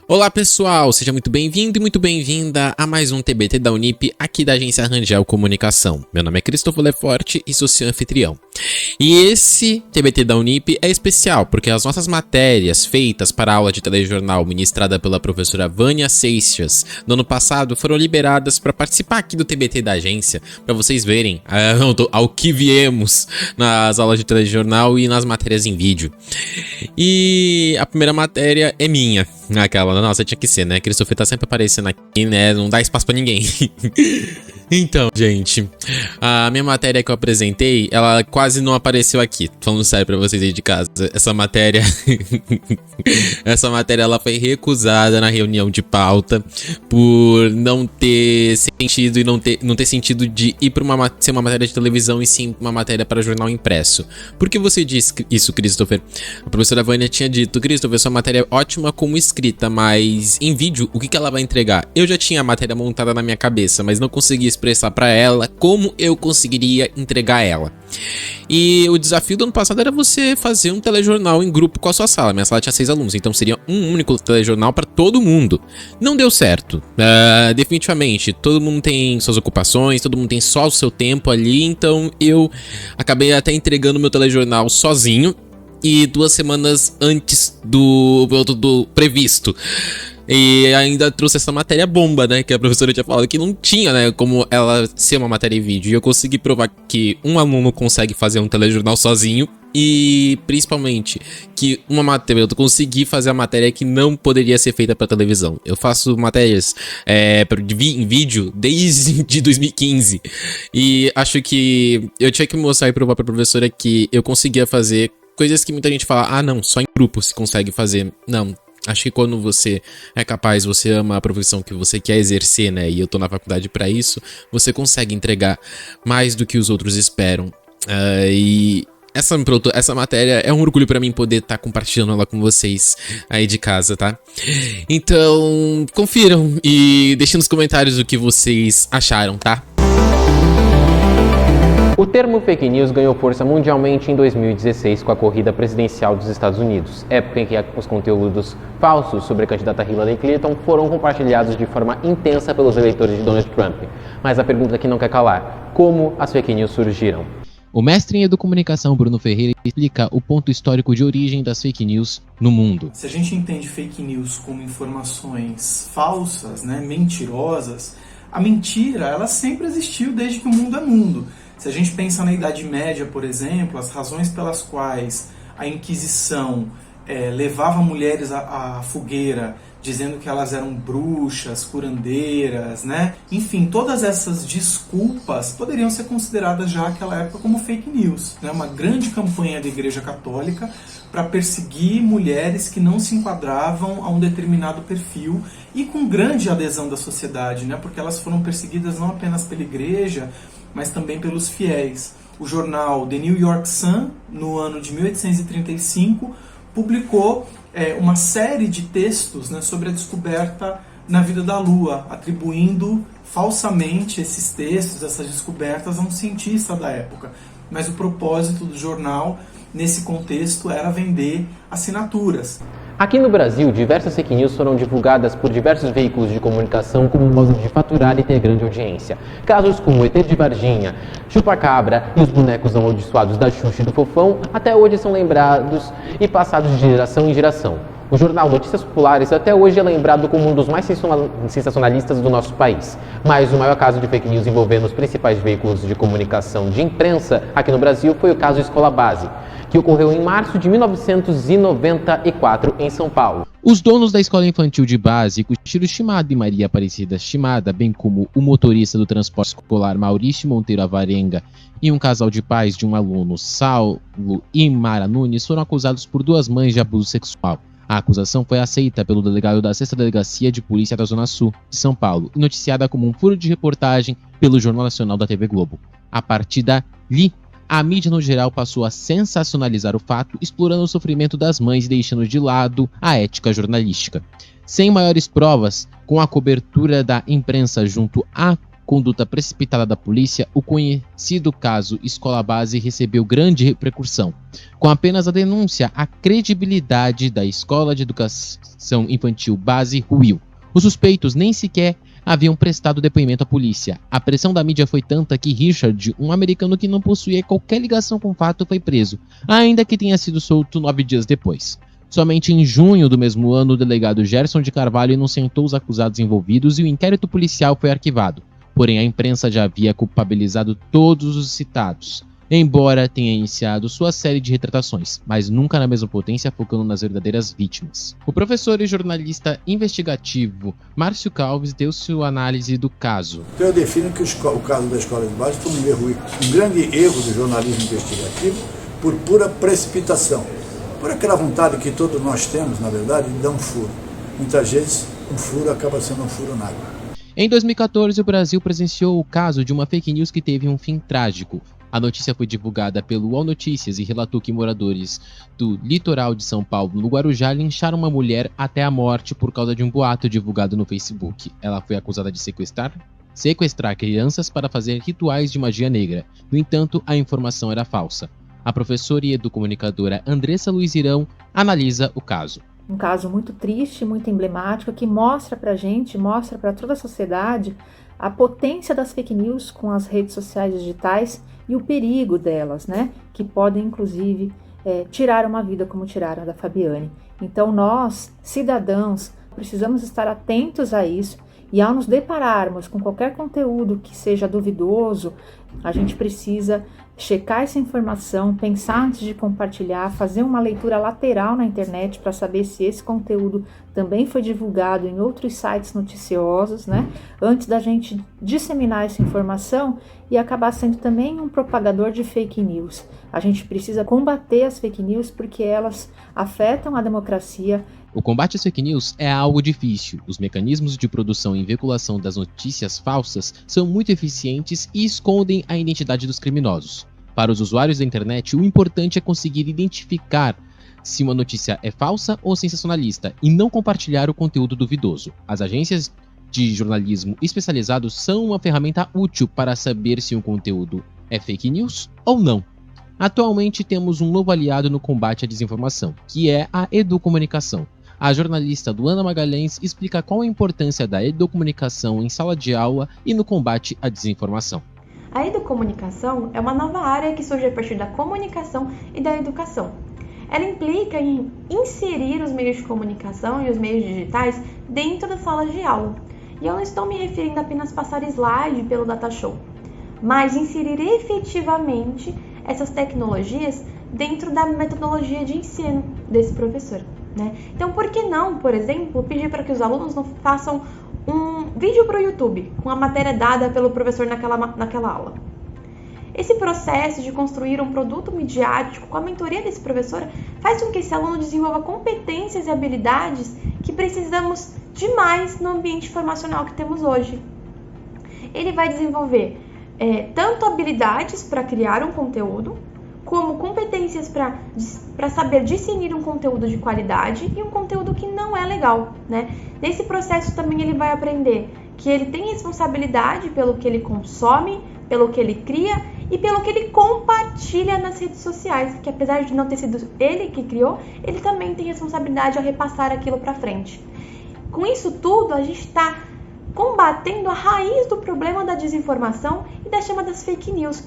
Olá pessoal, seja muito bem-vindo e muito bem-vinda a mais um TBT da Unip, aqui da agência Rangel Comunicação. Meu nome é Cristóforo Leforte e sou seu anfitrião. E esse TBT da Unip é especial, porque as nossas matérias feitas para a aula de telejornal ministrada pela professora Vânia Seixas no ano passado foram liberadas para participar aqui do TBT da agência, para vocês verem ao que viemos nas aulas de telejornal e nas matérias em vídeo. E a primeira matéria é minha, aquela, nossa, tinha que ser, né? Christopher tá sempre aparecendo aqui, né? Não dá espaço pra ninguém. Então, gente, a minha matéria que eu apresentei, ela quase não apareceu aqui. Falando sério pra vocês aí de casa. Essa matéria ela foi recusada na reunião de pauta por não ter sentido e não ter sentido de ir pra ser uma matéria de televisão e sim uma matéria para jornal impresso. Por que você disse isso, Christopher? A professora Vânia tinha dito: Christopher, sua matéria é ótima como escrita, mas em vídeo, o que ela vai entregar? Eu já tinha a matéria montada na minha cabeça, mas não conseguia expressar pra ela como eu conseguiria entregar ela. E o desafio do ano passado era você fazer um telejornal em grupo com a sua sala. Minha sala tinha 6 alunos, então seria um único telejornal para todo mundo. Não deu certo, definitivamente. Todo mundo tem suas ocupações, todo mundo tem só o seu tempo ali, então eu acabei até entregando meu telejornal sozinho e 2 semanas antes do previsto. E ainda trouxe essa matéria bomba, né? Que a professora tinha falado que não tinha, né? Como ela ser uma matéria em vídeo. E eu consegui provar que um aluno consegue fazer um telejornal sozinho. E principalmente que uma matéria, eu consegui fazer a matéria que não poderia ser feita para televisão. Eu faço matérias em vídeo desde 2015. E acho que eu tinha que mostrar e provar pra professora que eu conseguia fazer coisas que muita gente fala: ah, não, só em grupo se consegue fazer. Não. Acho que quando você é capaz, você ama a profissão que você quer exercer, né? E eu tô na faculdade pra isso, você consegue entregar mais do que os outros esperam. E essa matéria é um orgulho pra mim poder estar compartilhando ela com vocês aí de casa, tá? Então, confiram e deixem nos comentários o que vocês acharam, tá? O termo fake news ganhou força mundialmente em 2016 com a corrida presidencial dos Estados Unidos, época em que os conteúdos falsos sobre a candidata Hillary Clinton foram compartilhados de forma intensa pelos eleitores de Donald Trump. Mas a pergunta que não quer calar: como as fake news surgiram? O mestre em educomunicação Bruno Ferreira explica o ponto histórico de origem das fake news no mundo. Se a gente entende fake news como informações falsas, né, mentirosas, a mentira ela sempre existiu desde que o mundo é mundo. Se a gente pensa na Idade Média, por exemplo, as razões pelas quais a Inquisição levava mulheres à fogueira, dizendo que elas eram bruxas, curandeiras, né? Enfim, todas essas desculpas poderiam ser consideradas já naquela época como fake news, né? Uma grande campanha da Igreja Católica para perseguir mulheres que não se enquadravam a um determinado perfil e com grande adesão da sociedade, né? Porque elas foram perseguidas não apenas pela Igreja, mas também pelos fiéis. O jornal The New York Sun, no ano de 1835, publicou uma série de textos, né, sobre a descoberta na vida da Lua, atribuindo falsamente esses textos, essas descobertas, a um cientista da época. Mas o propósito do jornal, nesse contexto, era vender assinaturas. Aqui no Brasil, diversas fake news foram divulgadas por diversos veículos de comunicação como modo de faturar e ter grande audiência. Casos como o ET de Varginha, Chupa-Cabra e os bonecos amaldiçoados da Xuxa e do Fofão até hoje são lembrados e passados de geração em geração. O jornal Notícias Populares até hoje é lembrado como um dos mais sensacionalistas do nosso país. Mas o maior caso de fake news envolvendo os principais veículos de comunicação de imprensa aqui no Brasil foi o caso Escola Base, que ocorreu em março de 1994 em São Paulo. Os donos da escola infantil de base, Cuxiro Shimada e Maria Aparecida Shimada, bem como o motorista do transporte escolar Maurício Monteiro Avarenga e um casal de pais de um aluno, Saulo e Mara Nunes, foram acusados por 2 mães de abuso sexual. A acusação foi aceita pelo delegado da 6ª Delegacia de Polícia da Zona Sul de São Paulo e noticiada como um furo de reportagem pelo Jornal Nacional da TV Globo. A partir dali, a mídia no geral passou a sensacionalizar o fato, explorando o sofrimento das mães e deixando de lado a ética jornalística. Sem maiores provas, com a cobertura da imprensa junto à conduta precipitada da polícia, o conhecido caso Escola Base recebeu grande repercussão. Com apenas a denúncia, a credibilidade da Escola de Educação Infantil Base ruiu. Os suspeitos nem sequer haviam prestado depoimento à polícia. A pressão da mídia foi tanta que Richard, um americano que não possuía qualquer ligação com o fato, foi preso, ainda que tenha sido solto 9 dias depois. Somente em junho do mesmo ano, o delegado Gerson de Carvalho inocentou os acusados envolvidos e o inquérito policial foi arquivado. Porém, a imprensa já havia culpabilizado todos os citados, embora tenha iniciado sua série de retratações, mas nunca na mesma potência, focando nas verdadeiras vítimas. O professor e jornalista investigativo Márcio Calves deu sua análise do caso. Então eu defino que o caso da Escola de Base foi um grande erro do jornalismo investigativo por pura precipitação, por aquela vontade que todos nós temos, na verdade, de dar um furo. Muitas vezes um furo acaba sendo um furo na água. Em 2014, o Brasil presenciou o caso de uma fake news que teve um fim trágico. A notícia foi divulgada pelo UOL Notícias e relatou que moradores do litoral de São Paulo, no Guarujá, lincharam uma mulher até a morte por causa de um boato divulgado no Facebook. Ela foi acusada de sequestrar crianças para fazer rituais de magia negra. No entanto, a informação era falsa. A professora e educomunicadora Andressa Luiz Irão analisa o caso. Um caso muito triste, muito emblemático, que mostra pra gente, mostra para toda a sociedade a potência das fake news com as redes sociais digitais e o perigo delas, né? Que podem, inclusive, tirar uma vida como tiraram a da Fabiane. Então nós, cidadãos, precisamos estar atentos a isso e ao nos depararmos com qualquer conteúdo que seja duvidoso, a gente precisa checar essa informação, pensar antes de compartilhar, fazer uma leitura lateral na internet para saber se esse conteúdo também foi divulgado em outros sites noticiosos, né? Antes da gente disseminar essa informação e acabar sendo também um propagador de fake news. A gente precisa combater as fake news porque elas afetam a democracia. O combate às fake news é algo difícil. Os mecanismos de produção e veiculação das notícias falsas são muito eficientes e escondem a identidade dos criminosos. Para os usuários da internet, o importante é conseguir identificar se uma notícia é falsa ou sensacionalista e não compartilhar o conteúdo duvidoso. As agências de jornalismo especializados são uma ferramenta útil para saber se um conteúdo é fake news ou não. Atualmente temos um novo aliado no combate à desinformação, que é a educomunicação. A jornalista Luana Magalhães explica qual a importância da educomunicação em sala de aula e no combate à desinformação. A educomunicação é uma nova área que surge a partir da comunicação e da educação. Ela implica em inserir os meios de comunicação e os meios digitais dentro das salas de aula. E eu não estou me referindo apenas a passar slide pelo data show, mas inserir efetivamente essas tecnologias dentro da metodologia de ensino desse professor, né? Então, por que não, por exemplo, pedir para que os alunos não façam um vídeo para o YouTube com a matéria dada pelo professor naquela aula? Esse processo de construir um produto midiático com a mentoria desse professor faz com que esse aluno desenvolva competências e habilidades que precisamos demais no ambiente informacional que temos hoje. Ele vai desenvolver tanto habilidades para criar um conteúdo, como competências para saber discernir um conteúdo de qualidade e um conteúdo que não é legal, né? Nesse processo também ele vai aprender que ele tem responsabilidade pelo que ele consome, pelo que ele cria e pelo que ele compartilha nas redes sociais, que apesar de não ter sido ele que criou, ele também tem responsabilidade ao repassar aquilo para frente. Com isso tudo, a gente está combatendo a raiz do problema da desinformação e da chama das fake news.